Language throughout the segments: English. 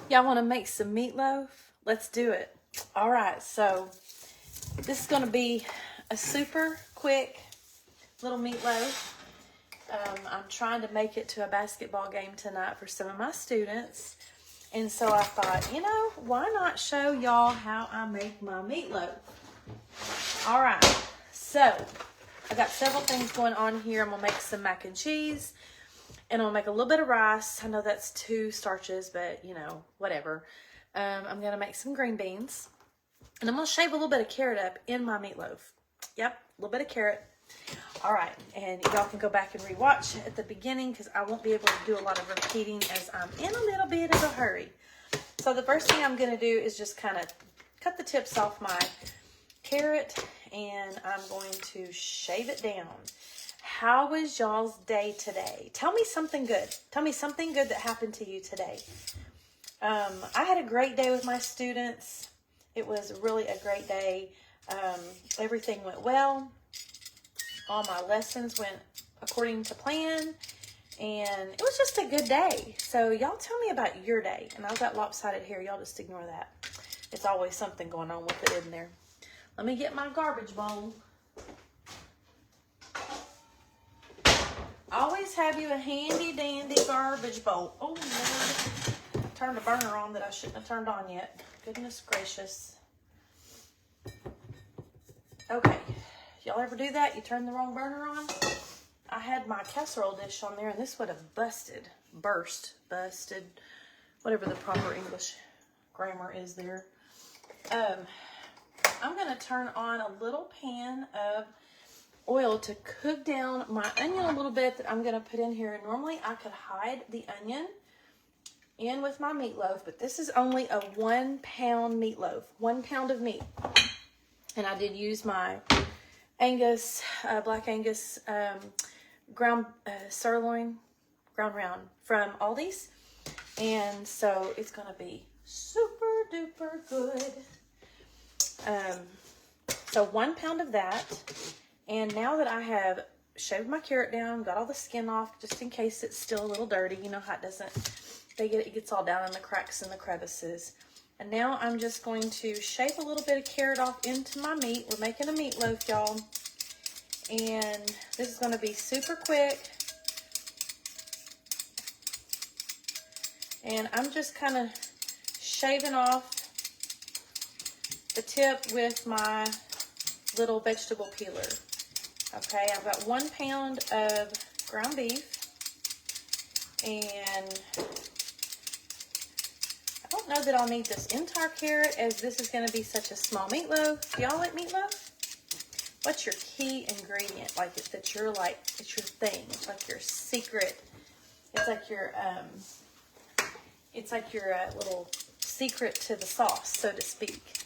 Y'all want to make some meatloaf? Let's do it. All right, so this is going to be a super quick little meatloaf. I'm trying to make it to a basketball game tonight for some of my students. And so I thought, you know, why not show y'all how I make my meatloaf? All right, so I got several things going on here. I'm going to make some mac and cheese. And I'm going to make a little bit of rice. I know that's 2 starches, but, you know, whatever. I'm going to make some green beans. And I'm going to shave a little bit of carrot up in my meatloaf. Yep, a little bit of carrot. All right, and y'all can go back and rewatch at the beginning because I won't be able to do a lot of repeating as I'm in a little bit of a hurry. So the first thing I'm going to do is just kind of cut the tips off my carrot, and I'm going to shave it down. How was y'all's day today? Tell me something good. Tell me something good that happened to you today. I had a great day with my students. It was really a great day. Everything went well. All my lessons went according to plan. And it was just a good day. So y'all tell me about your day. And I've got lopsided hair. Y'all just ignore that. It's always something going on with it in there. Let me get my garbage bowl. Always have you a handy dandy garbage bowl. Oh, Lord. Turned a burner on that I shouldn't have turned on yet. Goodness gracious. Okay. Y'all ever do that? You turn the wrong burner on? I had my casserole dish on there and this would have busted, whatever the proper English grammar is there. I'm going to turn on a little pan of oil to cook down my onion a little bit that I'm going to put in here. Normally I could hide the onion in with my meatloaf, but this is only a 1 pound meatloaf, 1 pound of meat. And I did use my Angus, Black Angus ground sirloin, ground round from Aldi's. And so it's going to be super duper good. So 1 pound of that. And now that I have shaved my carrot down, got all the skin off, just in case it's still a little dirty, you know how it doesn't, it gets all down in the cracks and the crevices. And now I'm just going to shave a little bit of carrot off into my meat. We're making a meatloaf, y'all. And this is going to be super quick. And I'm just kind of shaving off the tip with my little vegetable peeler. Okay, I've got 1 pound of ground beef, and I don't know that I'll need this entire carrot as this is going to be such a small meatloaf. Do y'all like meatloaf? What's your key ingredient? Like that you're like, it's your thing. It's like your secret. It's like your little secret to the sauce, so to speak.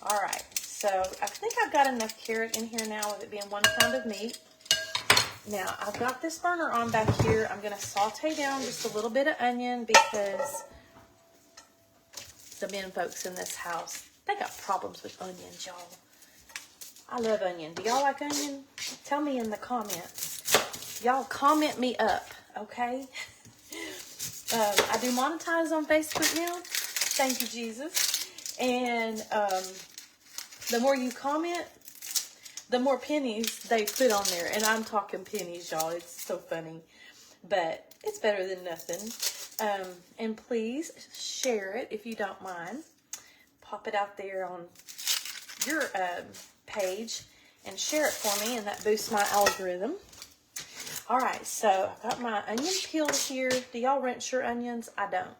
All right. So I think I've got enough carrot in here now with it being 1 pound of meat. Now I've got this burner on back here. I'm going to saute down just a little bit of onion because the men folks in this house, they got problems with onions, y'all. I love onion. Do y'all like onion? Tell me in the comments. Y'all comment me up, okay? I do monetize on Facebook now. Thank you, Jesus. And the more you comment, the more pennies they put on there. And I'm talking pennies, y'all. It's so funny. But it's better than nothing. And please share it if you don't mind. Pop it out there on your page and share it for me. And that boosts my algorithm. All right. So I've got my onion peeled here. Do y'all rinse your onions? I don't.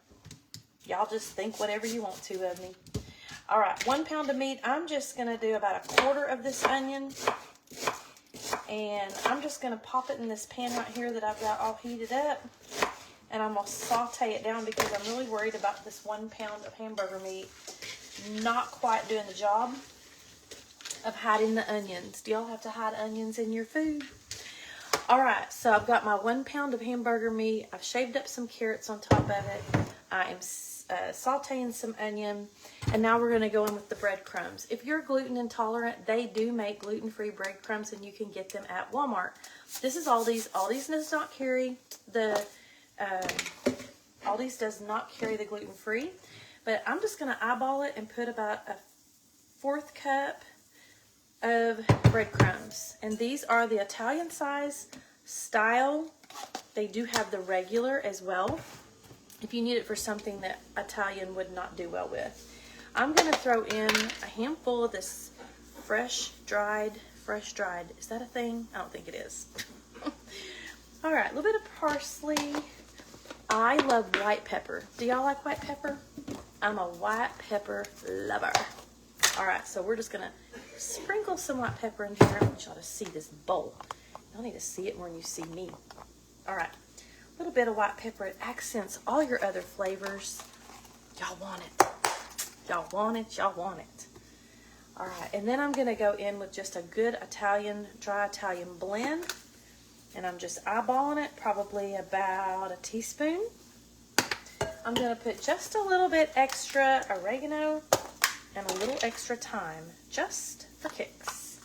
Y'all just think whatever you want to of me. All right, 1 pound of meat. I'm just going to do about 1/4 of this onion. And I'm just going to pop it in this pan right here that I've got all heated up. And I'm going to saute it down because I'm really worried about this 1 pound of hamburger meat not quite doing the job of hiding the onions. Do y'all have to hide onions in your food? All right, so I've got my 1 pound of hamburger meat. I've shaved up some carrots on top of it. I am sauteing some onion, and now we're going to go in with the breadcrumbs. If you're gluten intolerant, they do make gluten-free breadcrumbs, and you can get them at Walmart. This is Aldi's. Aldi's does not carry the Aldi's does not carry the gluten-free, but I'm just going to eyeball it and put about a 1/4 cup of breadcrumbs. And these are the Italian size style. They do have the regular as well, if you need it for something that Italian would not do well with. I'm going to throw in a handful of this fresh dried, is that a thing? I don't think it is. All right, a little bit of parsley. I love white pepper. Do y'all like white pepper? I'm a white pepper lover. All right, so we're just gonna sprinkle some white pepper in here. I want y'all to see this bowl. Y'all need to see it when you see me. All right, a little bit of white pepper. It accents all your other flavors. Y'all want it. Y'all want it. Y'all want it. All right, and then I'm gonna go in with just a good dry Italian blend. And I'm just eyeballing it, probably about a teaspoon. I'm gonna put just a little bit extra oregano and a little extra thyme, just for kicks.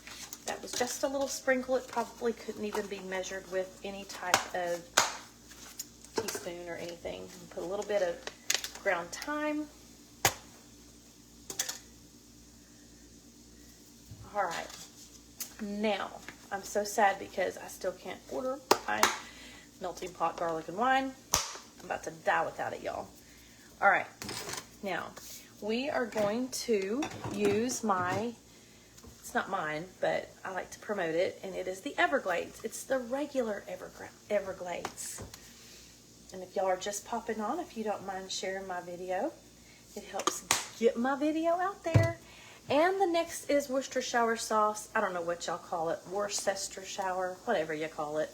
That was just a little sprinkle. It probably couldn't even be measured with any type of teaspoon or anything. Put a little bit of ground thyme. All right, now I'm so sad because I still can't order my melting pot garlic and wine. I'm about to die without it, y'all. All right, now we are going to use it's not mine, but I like to promote it, and it is the Everglades. It's the regular Everglades. And if y'all are just popping on, if you don't mind sharing my video, it helps get my video out there. And the next is Worcestershire sauce. I don't know what y'all call it. Worcestershire, whatever you call it.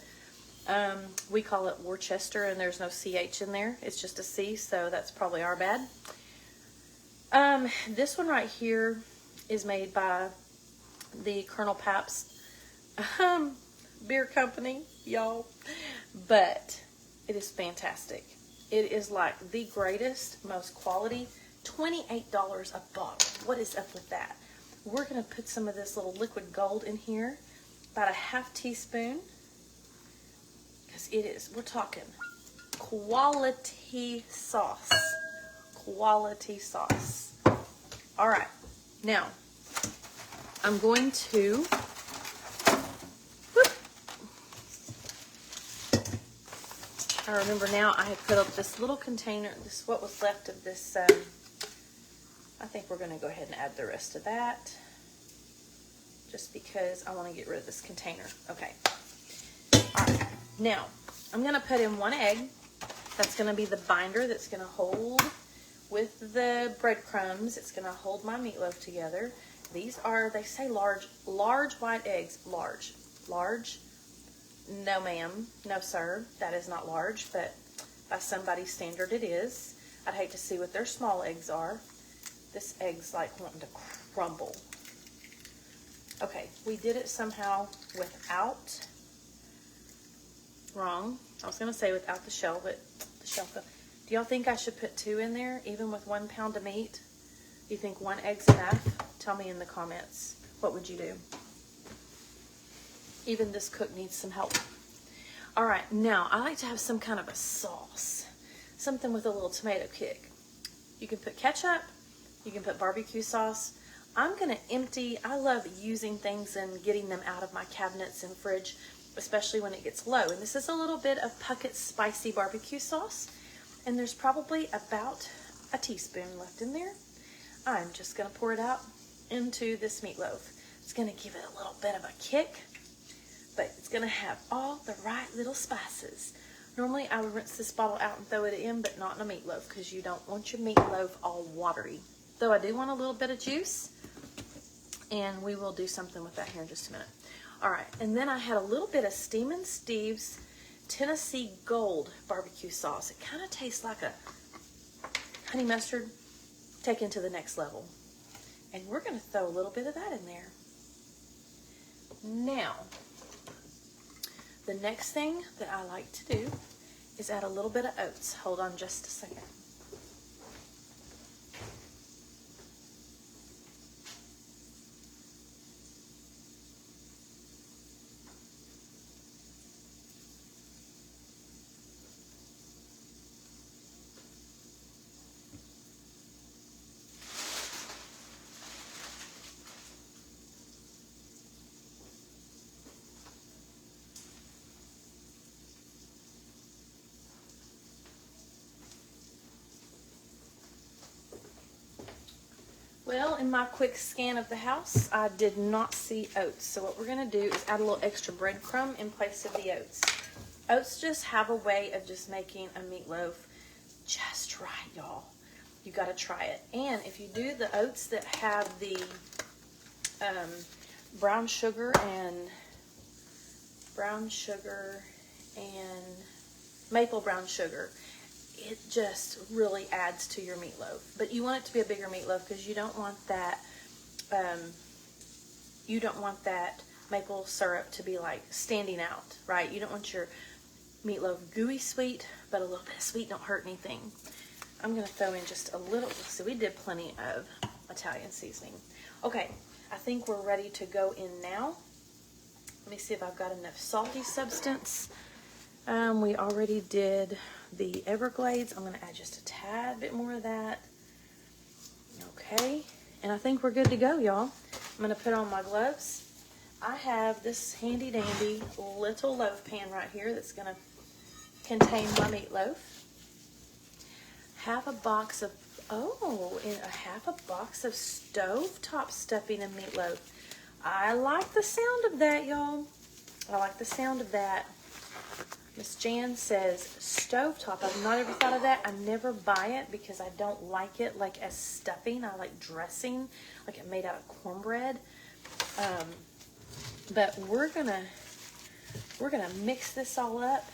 We call it Worcester, and there's no CH in there. It's just a C, so that's probably our bad. This one right here is made by the Colonel Pabst beer company, y'all. But it is fantastic. It is like the greatest, most quality. $28 a bottle. What is up with that? We're going to put some of this little liquid gold in here, about a 1/2 teaspoon, because we're talking quality sauce. Quality sauce. All right, now I'm going to I remember now I had put up this little container. This is what was left of this. I think we're going to go ahead and add the rest of that, just because I want to get rid of this container. Okay. All right. Now, I'm going to put in 1 egg. That's going to be the binder that's going to hold with the breadcrumbs. It's going to hold my meatloaf together. These are, they say large white eggs. Large. No, ma'am. No, sir. That is not large, but by somebody's standard it is. I'd hate to see what their small eggs are. This egg's like wanting to crumble. Okay, we did it somehow without, wrong. I was going to say without the shell, but the shell. Do y'all think I should put 2 in there, even with 1 pound of meat? Do you think 1 egg's enough? Tell me in the comments. What would you do? Even this cook needs some help. All right, now I like to have some kind of a sauce. Something with a little tomato kick. You can put ketchup. You can put barbecue sauce. I'm going to empty. I love using things and getting them out of my cabinets and fridge, especially when it gets low. And this is a little bit of Puckett's spicy barbecue sauce. And there's probably about a teaspoon left in there. I'm just going to pour it out into this meatloaf. It's going to give it a little bit of a kick, but it's going to have all the right little spices. Normally I would rinse this bottle out and throw it in, but not in a meatloaf, because you don't want your meatloaf all watery. Though I do want a little bit of juice, and we will do something with that here in just a minute. All right, and then I had a little bit of Steamin' Steve's Tennessee Gold barbecue sauce. It kind of tastes like a honey mustard taken to the next level. And we're going to throw a little bit of that in there. Now, the next thing that I like to do is add a little bit of oats. Hold on just a second. Well, in my quick scan of the house, I did not see oats. So what we're going to do is add a little extra breadcrumb in place of the oats. Oats just have a way of just making a meatloaf just right, y'all. You got to try it. And if you do the oats that have the brown sugar and maple brown sugar, it just really adds to your meatloaf. But you want it to be a bigger meatloaf because you don't want that maple syrup to be like standing out, right? You don't want your meatloaf gooey sweet, but a little bit of sweet don't hurt anything. I'm gonna throw in just a little. So we did plenty of Italian seasoning. Okay, I think we're ready to go in now. Let me see if I've got enough salty substance. We already did the Everglades. I'm going to add just a tad bit more of that. Okay, and I think we're good to go, y'all. I'm going to put on my gloves. I have this handy dandy little loaf pan right here that's going to contain my meatloaf. Half a box of stovetop stuffing and meatloaf. I like the sound of that, y'all. I like the sound of that. Miss Jan says stovetop. I've not ever thought of that. I never buy it because I don't like it like as stuffing. I like dressing, like it made out of cornbread. But we're gonna mix this all up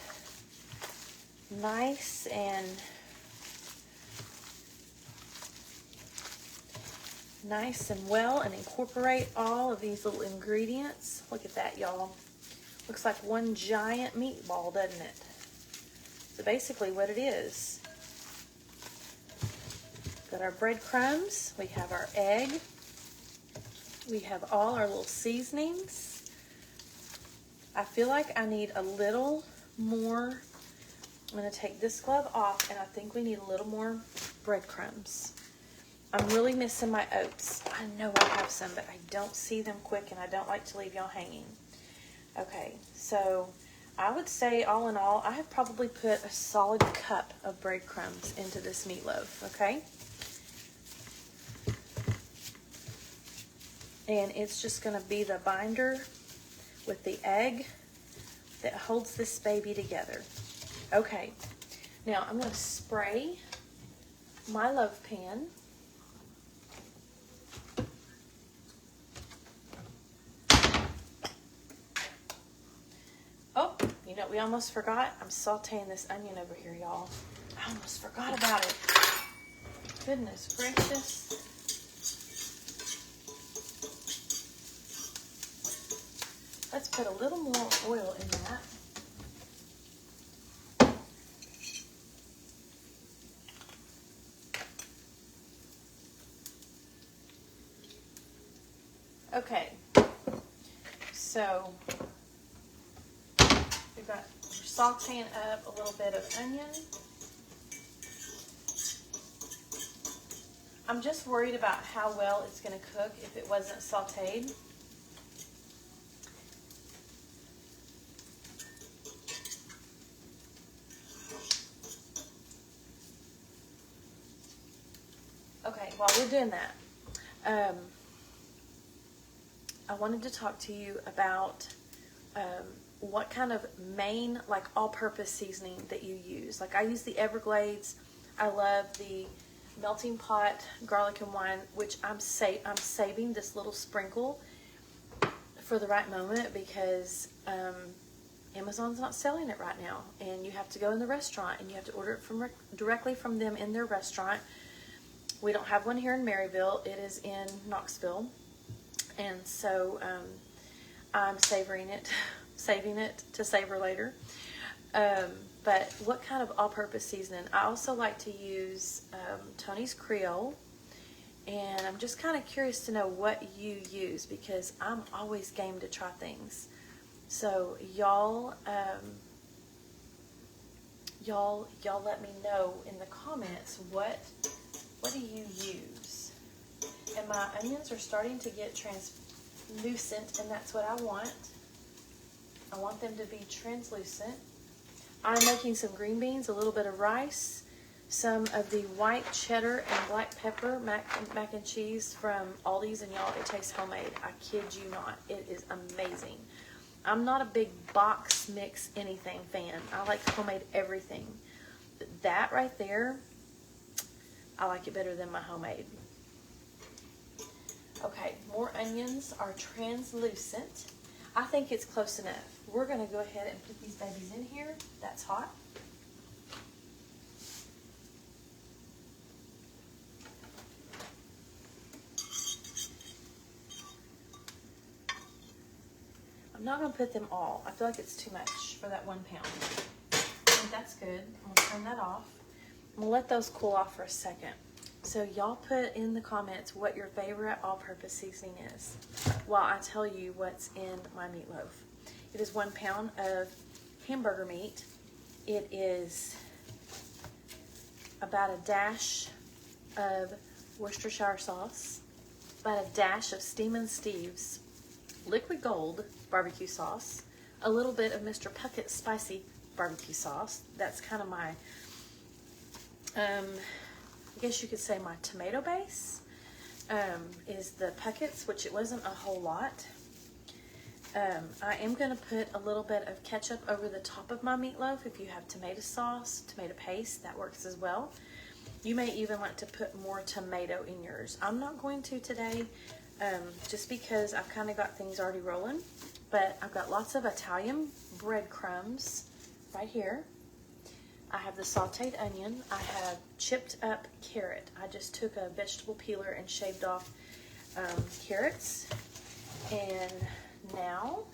nice and well and incorporate all of these little ingredients. Look at that, y'all. Looks like one giant meatball, doesn't it? So basically what it is, got our breadcrumbs, we have our egg, we have all our little seasonings. I feel like I need a little more. I'm going to take this glove off, and I think we need a little more breadcrumbs. I'm really missing my oats. I know I have some, but I don't see them quick, and I don't like to leave y'all hanging. Okay, so I would say all in all, I have probably put a solid cup of breadcrumbs into this meatloaf, okay? And it's just going to be the binder with the egg that holds this baby together. Okay, now I'm going to spray my loaf pan. Oh, you know, we almost forgot. I'm sauteing this onion over here, y'all. I almost forgot about it. Goodness gracious. Let's put a little more oil in that. Okay, so we're sauteing up a little bit of onion. I'm just worried about how well it's going to cook if it wasn't sauteed. Okay, while we're doing that, I wanted to talk to you about what kind of main, like all-purpose seasoning that you use. Like I use the Everglades. I love the melting pot garlic and wine, which I'm saving this little sprinkle for the right moment because Amazon's not selling it right now, and you have to go in the restaurant and you have to order it directly from them in their restaurant. We don't have one here in Maryville. It is in Knoxville, and so I'm saving it to savor later. But what kind of all-purpose seasoning? I also like to use Tony's Creole, and I'm just kind of curious to know what you use because I'm always game to try things. So y'all let me know in the comments what do you use? And my onions are starting to get translucent, and that's what I want. I want them to be translucent. I'm making some green beans, a little bit of rice, some of the white cheddar and black pepper mac and cheese from Aldi's, and y'all, it tastes homemade. I kid you not. It is amazing. I'm not a big box mix anything fan. I like homemade everything. But that right there, I like it better than my homemade. Okay, more onions are translucent. I think it's close enough. We're gonna go ahead and put these babies in here. That's hot. I'm not gonna put them all. I feel like it's too much for that 1 pound. I think that's good. I'm gonna turn that off. I'm gonna let those cool off for a second. So y'all put in the comments what your favorite all-purpose seasoning is while I tell you what's in my meatloaf. It is 1 pound of hamburger meat. It is about a dash of Worcestershire sauce, about a dash of Steam and Steve's liquid gold barbecue sauce, a little bit of Mr. Puckett's spicy barbecue sauce. That's kind of my I guess you could say my tomato base is the Puckett's, which it wasn't a whole lot. I am going to put a little bit of ketchup over the top of my meatloaf. If you have tomato sauce, tomato paste, that works as well. You may even like to put more tomato in yours. I'm not going to today, just because I've kind of got things already rolling. But I've got lots of Italian breadcrumbs right here. I have the sauteed onion. I have chipped up carrot. I just took a vegetable peeler and shaved off carrots. And now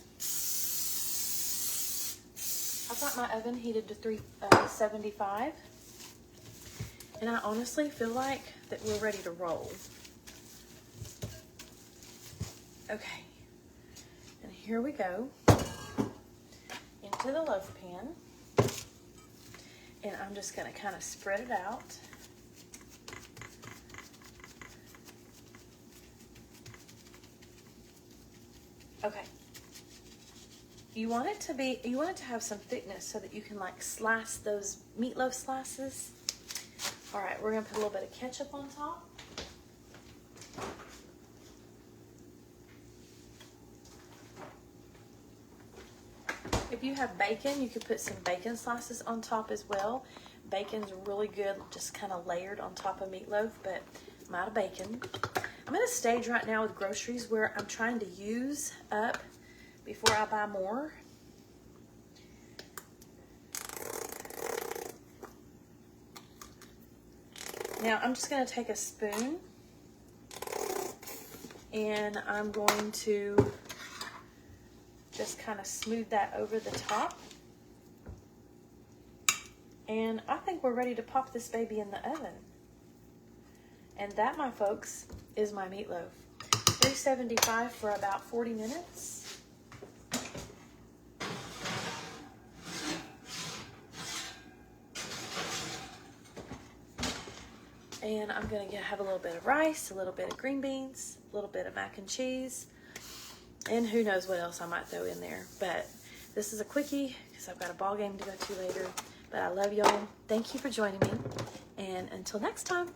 I've got my oven heated to 375. And I honestly feel like that we're ready to roll. Okay. And here we go into the loaf pan. And I'm just going to kind of spread it out. Okay. You want it to have some thickness so that you can like slice those meatloaf slices. All right, we're going to put a little bit of ketchup on top. If you have bacon, you could put some bacon slices on top as well. Bacon's really good, just kind of layered on top of meatloaf, but I'm out of bacon. I'm at a stage right now with groceries where I'm trying to use up before I buy more. Now I'm just going to take a spoon and I'm going to just kind of smooth that over the top. And I think we're ready to pop this baby in the oven. And that, my folks, is my meatloaf. 375 for about 40 minutes. And I'm going to have a little bit of rice, a little bit of green beans, a little bit of mac and cheese, and who knows what else I might throw in there. But this is a quickie because I've got a ball game to go to later. But I love y'all. Thank you for joining me. And until next time.